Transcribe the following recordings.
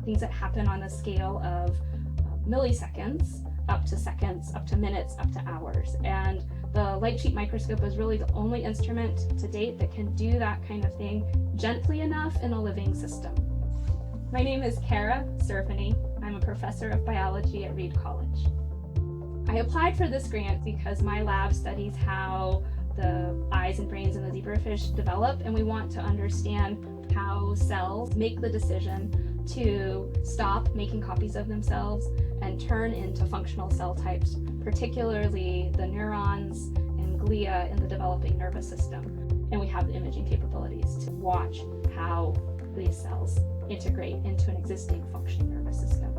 things that happen on a scale of milliseconds, up to seconds, up to minutes, up to hours. And the Light-Sheet Microscope is really the only instrument to date that can do that kind of thing gently enough in a living system. My name is Cerveny. I'm a professor of biology at Reed College. I applied for this grant because my lab studies how the eyes and brains in the zebrafish develop, and we want to understand how cells make the decision to stop making copies of themselves and turn into functional cell types, particularly the neurons and glia in the developing nervous system. And we have the imaging capabilities to watch how these cells integrate into an existing functioning nervous system.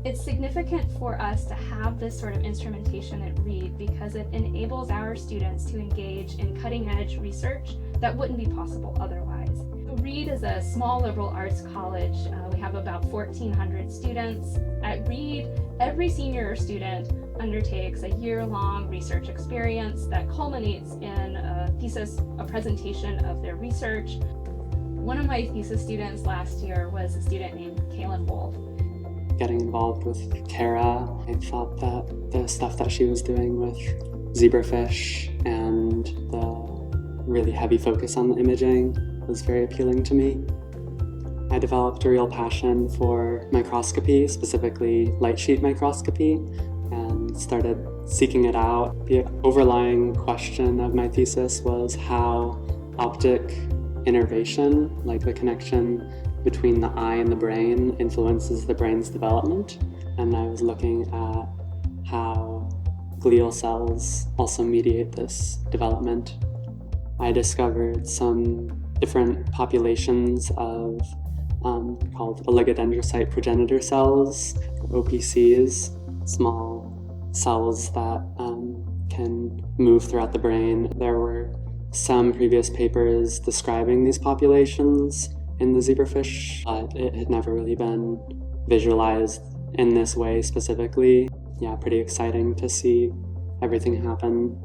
It's significant for us to have this sort of instrumentation at Reed because it enables our students to engage in cutting-edge research that wouldn't be possible otherwise. Reed is a small liberal arts college. We have about 1,400 students. At Reed, every senior student undertakes a year-long research experience that culminates in a thesis, a presentation of their research. One of my thesis students last year was a student named Kaylin Wolf. Getting involved with Kara, I thought that the stuff that she was doing with zebrafish and the really heavy focus on the imaging was very appealing to me. I developed a real passion for microscopy, specifically light-sheet microscopy, and started seeking it out. The overlying question of my thesis was how optic innervation, like the connection between the eye and the brain, influences the brain's development. And I was looking at how glial cells also mediate this development. I discovered some different populations of called oligodendrocyte progenitor cells, OPCs, small cells that can move throughout the brain. There were some previous papers describing these populations in the zebrafish, but it had never really been visualized in this way specifically. Yeah, pretty exciting to see everything happen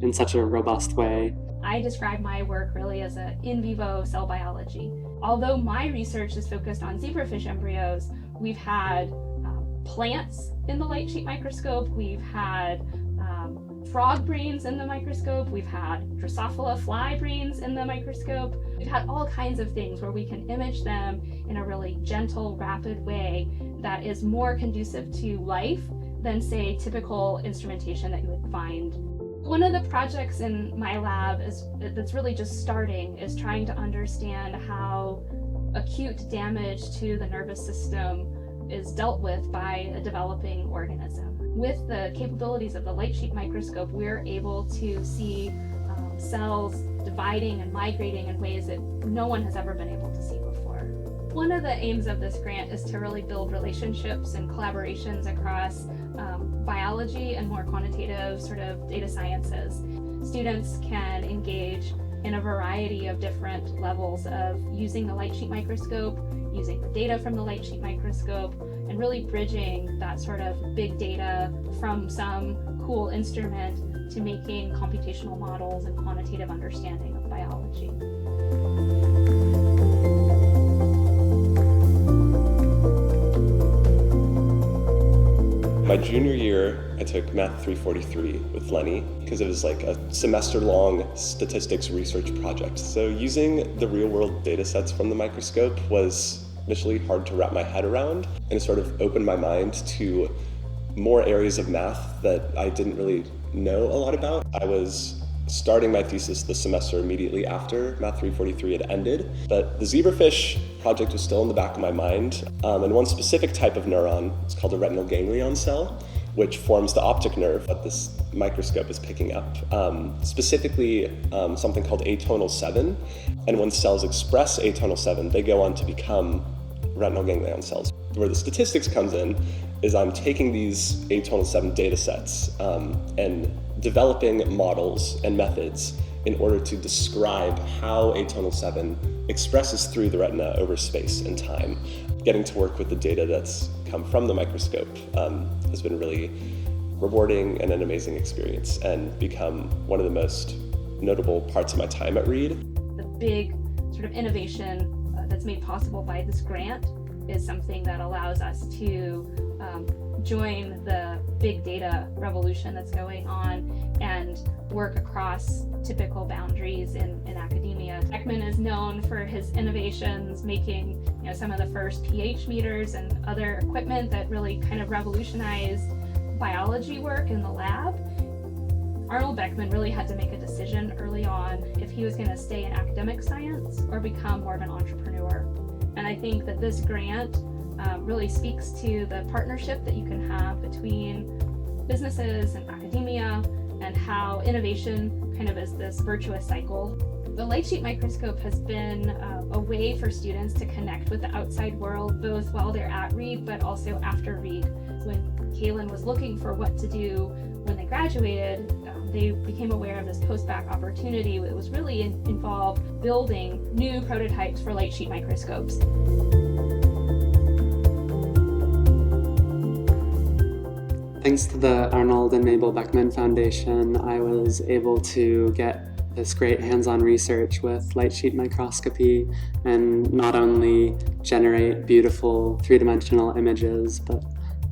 in such a robust way. I describe my work really as an in vivo cell biology. Although my research is focused on zebrafish embryos, we've had plants in the light-sheet microscope, we've had frog brains in the microscope, we've had Drosophila fly brains in the microscope. We've had all kinds of things where we can image them in a really gentle, rapid way that is more conducive to life than, say, typical instrumentation that you would find. One of the projects in my lab that's really just starting is trying to understand how acute damage to the nervous system is dealt with by a developing organism. With the capabilities of the light-sheet microscope, we're able to see cells dividing and migrating in ways that no one has ever been able to see before. One of the aims of this grant is to really build relationships and collaborations across biology and more quantitative sort of data sciences. Students can engage in a variety of different levels of using the light-sheet microscope, using the data from the light-sheet microscope, and really bridging that sort of big data from some cool instrument to making computational models and quantitative understanding of biology. My junior year, I took Math 343 with Lenny because it was like a semester-long statistics research project. So using the real-world data sets from the microscope was initially hard to wrap my head around, and it sort of opened my mind to more areas of math that I didn't really know a lot about. I was starting my thesis this semester immediately after Math 343 had ended, but the zebrafish project was still in the back of my mind. And one specific type of neuron, it's called a retinal ganglion cell, which forms the optic nerve that this microscope is picking up, specifically something called atonal 7. And when cells express atonal 7, they go on to become retinal ganglion cells. Where the statistics comes in is I'm taking these atonal 7 data sets and developing models and methods in order to describe how atonal 7 expresses through the retina over space and time. Getting to work with the data that's come from the microscope has been really rewarding and an amazing experience, and become one of the most notable parts of my time at Reed. The big sort of innovation that's made possible by this grant is something that allows us to join the big data revolution that's going on and work across typical boundaries in academia. Beckman is known for his innovations, making some of the first pH meters and other equipment that really kind of revolutionized biology work in the lab. Arnold Beckman really had to make a decision early on if he was going to stay in academic science or become more of an entrepreneur. And I think that this grant really speaks to the partnership that you can have between businesses and academia, and how innovation kind of is this virtuous cycle. The Light-Sheet Microscope has been a way for students to connect with the outside world, both while they're at Reed, but also after Reed. When Kaylin was looking for what to do when they graduated, they became aware of this post-bac opportunity that was really involved building new prototypes for light-sheet microscopes. Thanks to the Arnold and Mabel Beckman Foundation, I was able to get this great hands-on research with light-sheet microscopy and not only generate beautiful three-dimensional images, but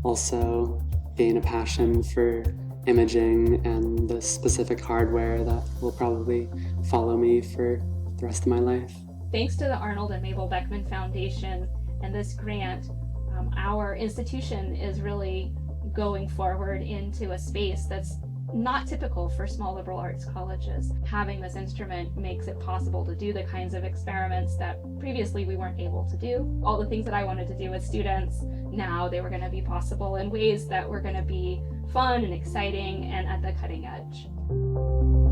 also gain a passion for imaging and the specific hardware that will probably follow me for the rest of my life. Thanks to the Arnold and Mabel Beckman Foundation and this grant, our institution is really going forward into a space that's not typical for small liberal arts colleges. Having this instrument makes it possible to do the kinds of experiments that previously we weren't able to do. All the things that I wanted to do with students, now they were going to be possible in ways that were going to be fun and exciting and at the cutting edge.